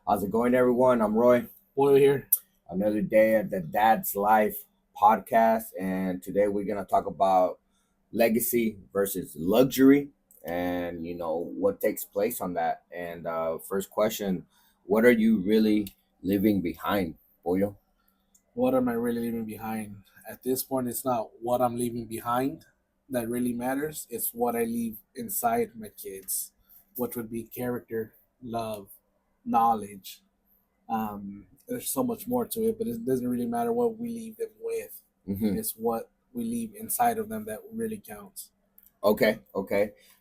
How's it going, everyone? I'm Roy. Boyle here. Another day at the Dad's Life podcast, and today we're gonna talk about legacy versus luxury, and what takes place on that. And first question: what are you really leaving behind, Boyo? What am I really leaving behind? At this point, it's not what I'm leaving behind that really matters. It's what I leave inside my kids, which would be character, love, knowledge. There's so much more to it, but it doesn't really matter what we leave them with. Hmm. It's what we leave inside of them that really counts. Okay.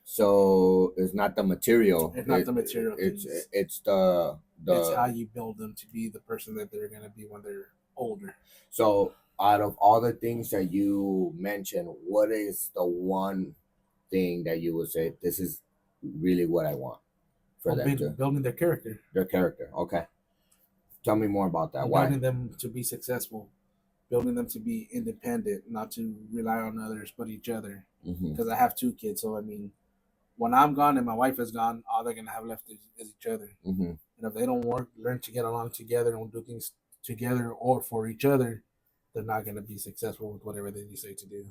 So it's not the material. It's not the material It's things. it's the It's how the you build them to be the person that they're gonna be when they're older. So, out of all the things that you mentioned, what is the one thing that you would say this is really what I want for Well, them to building their character their character? Okay, tell me more about that. and Why? building them to be successful, building them to be independent, not to rely on others but each other. Hmm. Because I have two kids, so I mean, when I'm gone and my wife is gone, all they're gonna have left is each other. Hmm. And if they don't work, learn to get along together and do things together or for each other, they're not gonna be successful with whatever they decide to do.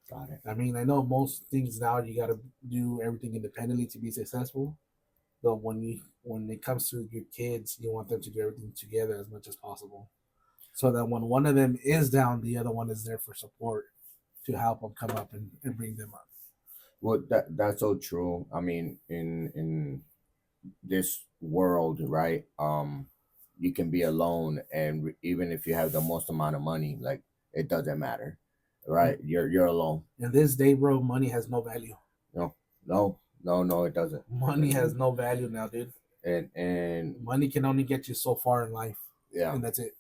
Got it. I mean, I know most things now you gotta do everything independently to be successful. But when it comes to your kids, you want them to do everything together as much as possible, so that when one of them is down, the other one is there for support to help them come up and bring them up. Well, that's so true. I mean, in this world, right? You can be alone, and even if you have the most amount of money, like it doesn't matter, right? You're alone. In this day, bro, money has no value. No, no, it doesn't. Money has no value now, dude. And Money can only get you so far in life, yeah, and that's it.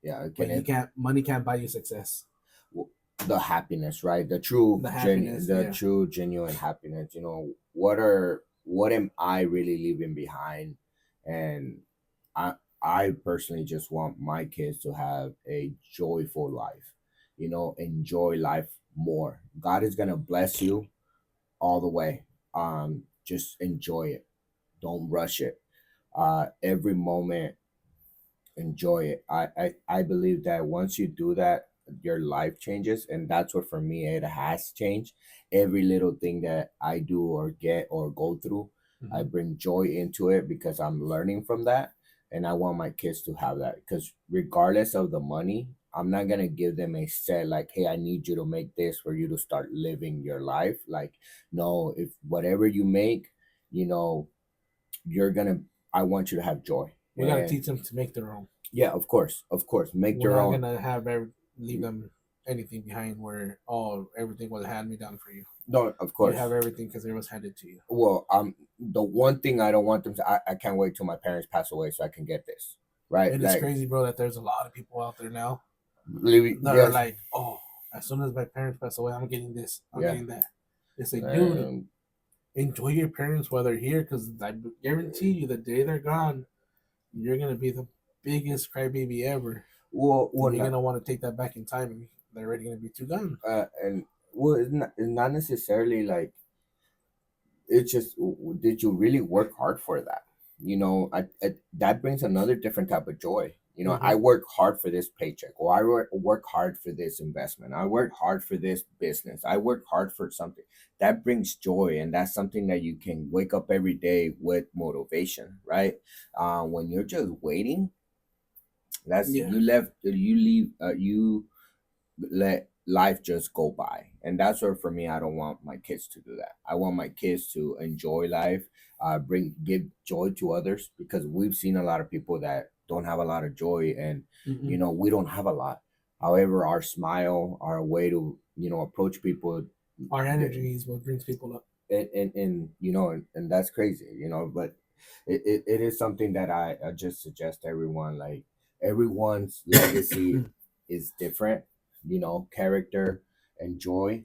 yeah, But money can't buy you success. the happiness, right? The happiness, The yeah. true genuine happiness. What am I really leaving behind? And I I personally just want my kids to have a joyful life. Enjoy life more. God is gonna bless you all the way. Just enjoy it. Don't rush it. Every moment, enjoy it. I believe that once you do that, your life changes, and that's what for me it has changed. Every little thing that I do or get or go through, I Mm-hmm. bring joy into it because I'm learning from that, and I want my kids to have that. Because regardless of the money, I'm not gonna give them a set like, hey, I need you to make this for you to start living your life. Like, no, if whatever you make, you know, you're gonna. I want you to have joy. We got to And teach them to make their own. yeah, of course, make We're your not own. gonna leave them anything behind where everything was hand me down for you. No, of You course. have everything because it was handed to you. Well, the one thing I don't want them to. I can't wait till my parents pass away so I can get this. Right, It is like crazy, bro, that there's a lot of people out there now that are yes, like, oh, as soon as my parents pass away, I'm getting this, I'm yeah. getting that. It's like, dude, Um, enjoy your parents while they're here, because I guarantee you, the day they're gone, you're gonna be the biggest crybaby ever, and you're not, gonna want to take that back in time, and they're already gonna be too gone. and it's not necessarily like it's just did you really work hard for that. That brings another different type of joy. I Mm-hmm. work hard for this paycheck, or I work hard for this investment, I work hard for this business, I work hard for something that brings joy, and that's something that you can wake up every day with motivation, right? When you're just waiting, that's Yeah, you let life just go by, and that's where for me I don't want my kids to do that. I want my kids to enjoy life, bring give joy to others, because we've seen a lot of people that don't have a lot of joy, and mm-hmm. we don't have a lot. However, our smile, our way to approach people, Our energy is what brings people up. and that's crazy, but it is something that I just suggest everyone, like everyone's legacy is different, character and joy,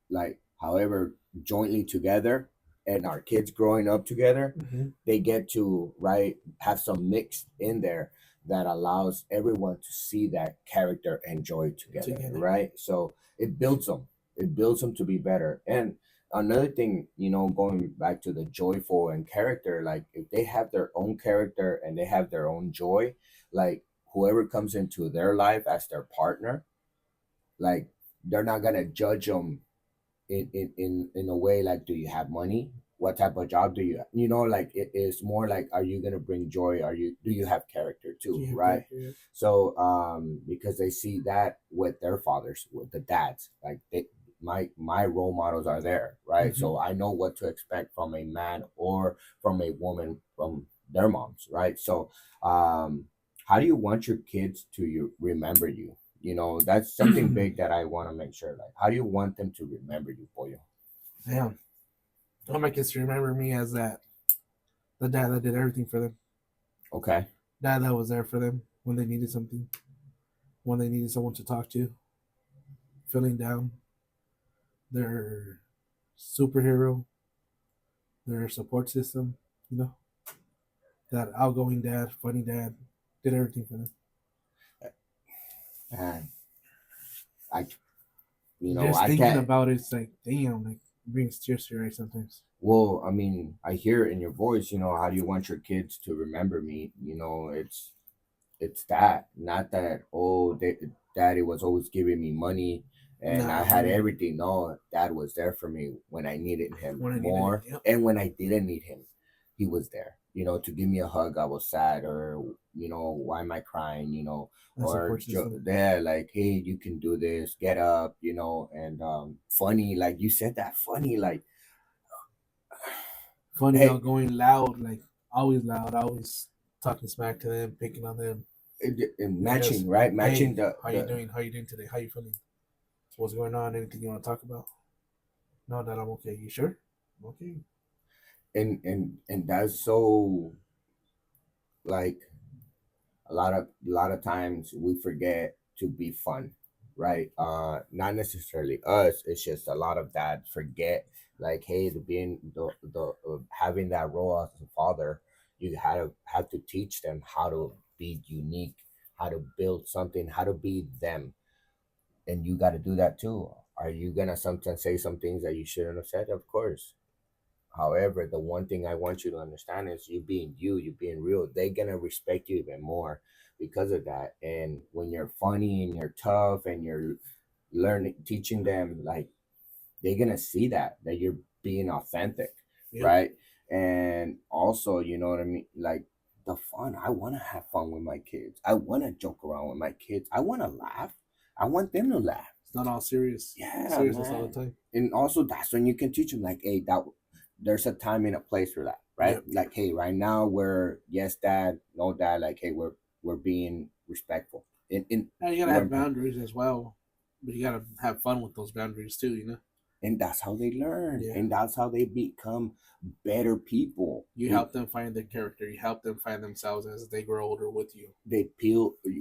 like however jointly together, and our kids growing up together, Mm-hmm. they get to right have some mix in there that allows everyone to see that character and joy together, Together. right? So it builds them to be better. And another thing, going back to the joyful and character, like if they have their own character and they have their own joy, like whoever comes into their life as their partner, like they're not gonna judge them in a way like, do you have money, what type of job do you, like it is more like, are you gonna bring joy, do you have character Do too, you have right? character? Yeah. So because they see that with their fathers, with the dads, like my role models are there, right? Mm-hmm. So I know what to expect from a man or from a woman from their moms, right? So um how do you want your kids to remember you? That's something big that I want to make sure, like, how do you want them to remember you, Pollo? Damn. I want my kids to remember me as the dad that did everything for them. Okay. Dad that was there for them when they needed something, when they needed someone to talk to, feeling down. Their superhero, their support system, you know, that outgoing dad, funny dad, did everything for them. And I, Just I thinking can't. about it, it's like, damn, like it brings tears to your eyes sometimes. Well, I mean, I hear it in your voice. How do you want your kids to remember me? It's that, not that. Oh, daddy was always giving me money and I Nah, had man. everything. No, dad was there for me when I needed him When I needed it, more, yep. and when I didn't need him, he was there. To give me a hug. I was sad, or why am I crying? That Or support system. there, like, hey, you can do this. Get up. And funny, like you said that funny, like, Funny, hey, outgoing, loud, like loud, always talking smack to them, picking on them. Not matching, just, right? Matching hey, the how you the doing? How you doing today? How you feeling? What's going on? Anything you want to talk about? No, Dad, I'm okay. You sure? Okay. and that's so, like, a lot of times we forget to be fun, right? Not necessarily us, it's just a lot of dads forget, like, hey, the being the having that role as a father, you have to teach them how to be unique, how to build something, how to be them, and you got to do that too. Are you gonna sometimes say some things that you shouldn't have said? Of course. However, the one thing I want you to understand is, you being real, they're gonna respect you even more because of that. And when you're funny and you're tough and you're learning, teaching them, like, they're gonna see that you're being authentic, Yep. right? And also, you know what I mean? Like, the fun. I wanna have fun with my kids. I wanna joke around with my kids. I wanna laugh. I want them to laugh. It's not all serious. Yeah, Seriousness all the man. time. And also, that's when you can teach them, like, hey, there's a time and a place for that, right? Yep. Like, hey, right now we're yes, dad, no, dad. Like, hey, we're being respectful. And you gotta have Learn, boundaries as well, but you gotta have fun with those boundaries too. You know. and that's how they learn, Yeah. and that's how they become better people. You help them find their character. You help them find themselves as they grow older with you.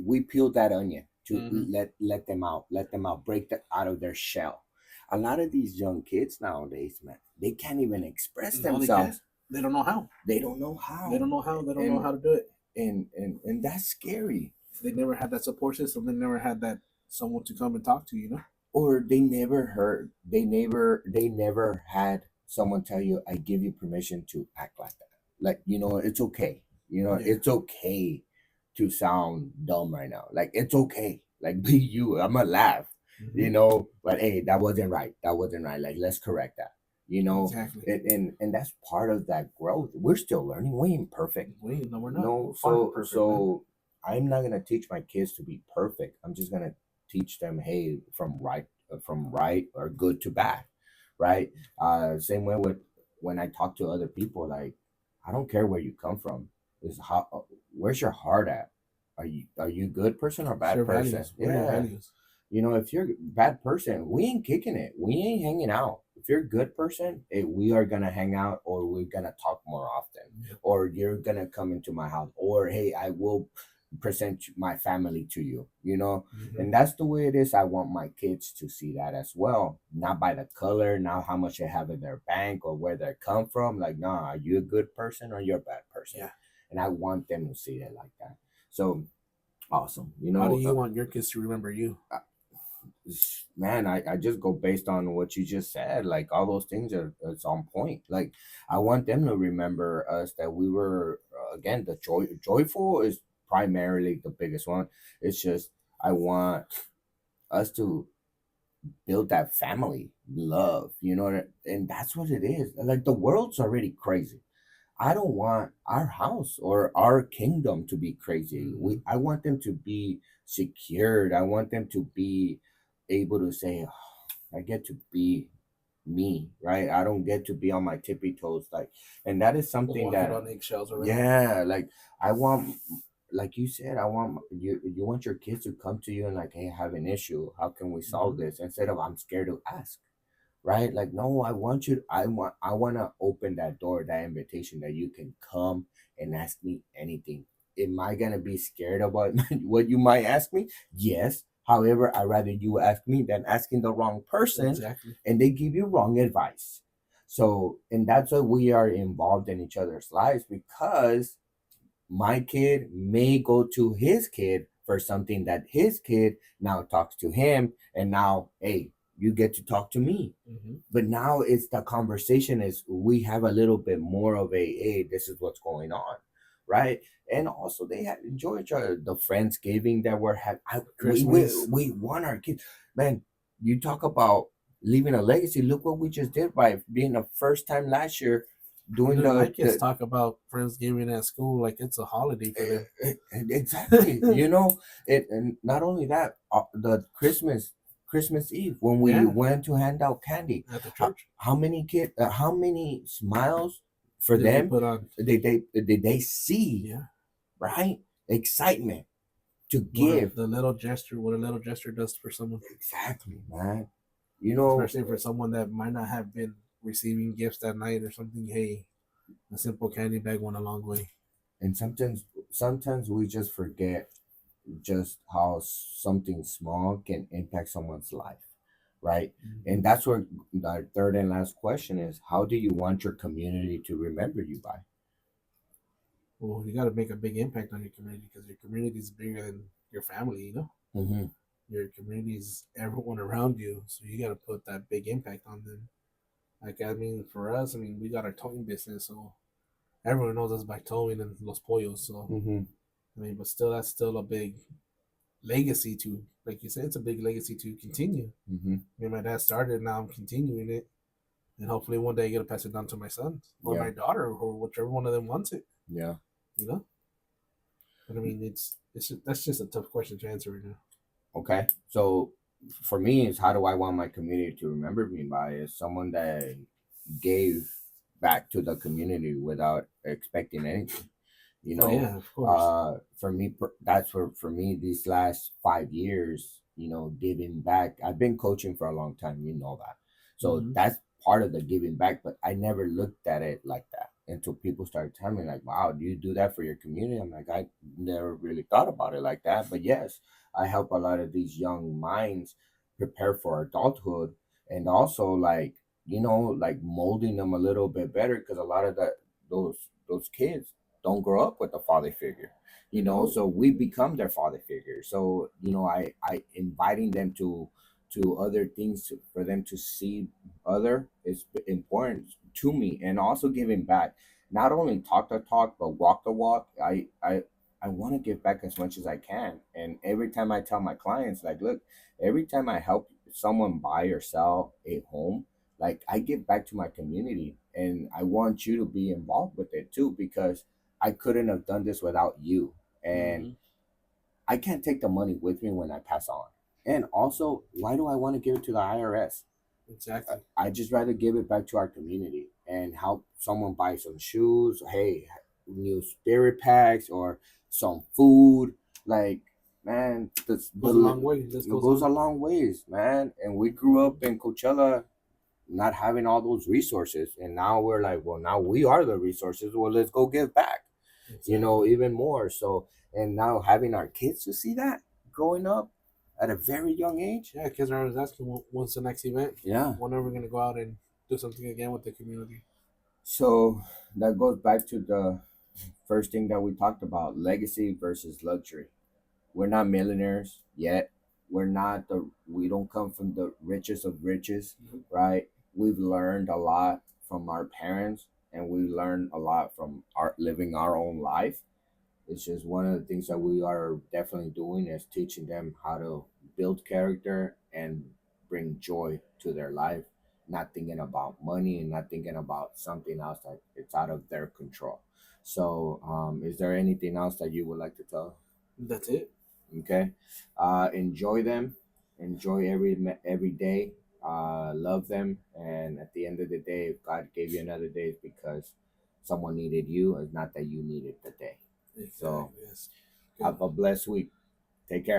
We peel that onion to Mm-hmm. let them out, break out of their shell. A lot of these young kids nowadays, man, they can't even express No, they can't. themselves. They don't know how. They don't know how. They don't know how. They don't know and how to do it. and that's scary. They never had that support system. They never had that someone to come and talk to. You know. Or they never had someone tell you, I give you permission to act like that. Like, it's okay. Yeah. It's okay to sound dumb right now. Like, it's okay. Like, be you. I'm gonna laugh. Mm-hmm. But hey, that wasn't right. That wasn't right. Like, let's correct that. Exactly. And that's part of that growth. We're still learning. We ain't perfect. No, we're not. No, We're far from perfect, man. so I'm not gonna teach my kids to be perfect. I'm just gonna teach them, hey, from right or good to bad, right? Same way with when I talk to other people, like, I don't care where you come from. Is how Where's your heart at? Are you a good person or It's bad your person? values. What are your Yeah. values? If you're a bad person, we ain't kicking it. We ain't hanging out. If you're a good person, we are gonna hang out, or we're gonna talk more often, Yep. or you're gonna come into my house, or hey, I will present my family to you. Mm-hmm. And that's the way it is. I want my kids to see that as well, not by the color, not how much they have in their bank or where they come from. Like, nah, are you a good person or you're a bad person? Yeah. And I want them to see it like that. So awesome. How do you want your kids to remember you? Man, I just go based on what you just said. Like all those things are it's on point. Like I want them to remember us that we were again the joyful is primarily the biggest one. It's just I want us to build that family love, and that's what it is. Like the world's already crazy. I don't want our house or our kingdom to be crazy. Mm-hmm. I want them to be secured. I want them to be able to say, "Oh, I get to be me, right? I don't get to be on my tippy toes." Like, and that is something Walking that, on eggshells around. yeah, like I want, like you said, I want you. You want your kids to come to you and like, hey, I have an issue. How can we solve Mm-hmm. this? Instead of I'm scared to ask, right? Like, no, I want you. I want to open that door, that invitation that you can come and ask me anything. Am I gonna be scared about what you might ask me? Yes. However, I rather you ask me than asking the wrong person, Exactly. and they give you wrong advice. So, and that's why we are involved in each other's lives, because my kid may go to his kid for something that his kid now talks to him, and now, hey, you get to talk to me. Mm-hmm. But now it's the conversation is we have a little bit more of a, hey, this is what's going on, right? And also they had enjoy each other. The friendsgiving that we're having, Christmas. we want our kids, man. You talk about leaving a legacy. Look what we just did by being the first time last year doing Dude, my the kids talk about Friendsgiving at school like it's a holiday for them. exactly. It, and not only that, the Christmas Eve when we Yeah, went to hand out candy, at the how, church. how many smiles for Did they them put on? did they see, Yeah. right? Excitement to What a, give. the little gesture, what a little gesture does for someone, Exactly, man. You know, especially for someone that might not have been receiving gifts that night or something. Hey, a simple candy bag went a long way. and sometimes we just forget just how something small can impact someone's life, right? Mm-hmm. And that's where our third and last question is: how do you want your community to remember you by? Well, you got to make a big impact on your community because your community is bigger than your family. Mm-hmm. Your community is everyone around you, so you got to put that big impact on them. Like I mean, for us, I mean, we got our towing business, so everyone knows us by towing and Los Pollos. So Mm-hmm. I mean, but still, that's still a big legacy to, like you said, it's a big legacy to continue. Mm-hmm. I mean, my dad started, now I'm continuing it, and hopefully one day I get to pass it down to my son or Yeah. my daughter or whichever one of them wants it. Yeah. You know, but I mean, that's just a tough question to answer right now. Okay. So for me, is how do I want my community to remember me by? Is someone that gave back to the community without expecting anything. You Oh know, yeah, of course. for me, that's where for me these last 5 years, giving back. I've been coaching for a long time, that. So Mm-hmm. that's part of the giving back, but I never looked at it like that until people started telling me, like, wow, do you do that for your community? I'm like, I never really thought about it like that. But yes, I help a lot of these young minds prepare for adulthood, and also like, like molding them a little bit better, because a lot of those kids don't grow up with a father figure, No. so we become their father figure. So I inviting them to other things, for them to see other is important to me, and also giving back, not only talk the talk but walk the walk. I want to give back as much as I can, and every time I tell my clients, like, look, every time I help someone buy or sell a home, like, I give back to my community, and I want you to be involved with it too, because I couldn't have done this without you. And Mm-hmm. I can't take the money with me when I pass on. And also, why do I want to give it to the IRS? Exactly. I just rather give it back to our community and help someone buy some shoes, hey, new spirit packs, or some food. Like, man, Goes a long way. This it goes goes a on. long ways, man. And we grew up in Coachella not having all those resources, and now we're like, well, now we are the resources. Well, let's go give back, Exactly. even more. So, and now having our kids to see that growing up at a very young age. Yeah, kids are always asking when's the next event. Yeah. When are we gonna go out and do something again with the community? So that goes back to the first thing that we talked about: legacy versus luxury. We're not millionaires yet. we don't come from the richest of riches, Mhm. right? We've learned a lot from our parents, and we learned a lot from our living our own life. It's just one of the things that we are definitely doing is teaching them how to build character and bring joy to their life, not thinking about money and not thinking about something else that it's out of their control. So, is there anything else that you would like to tell? That's it. Okay, enjoy them, enjoy every day. Love them, and at the end of the day, if God gave you another day, it's because someone needed you. It's not that you needed the day. So Exactly. Yes. Good. have a blessed week. Take care.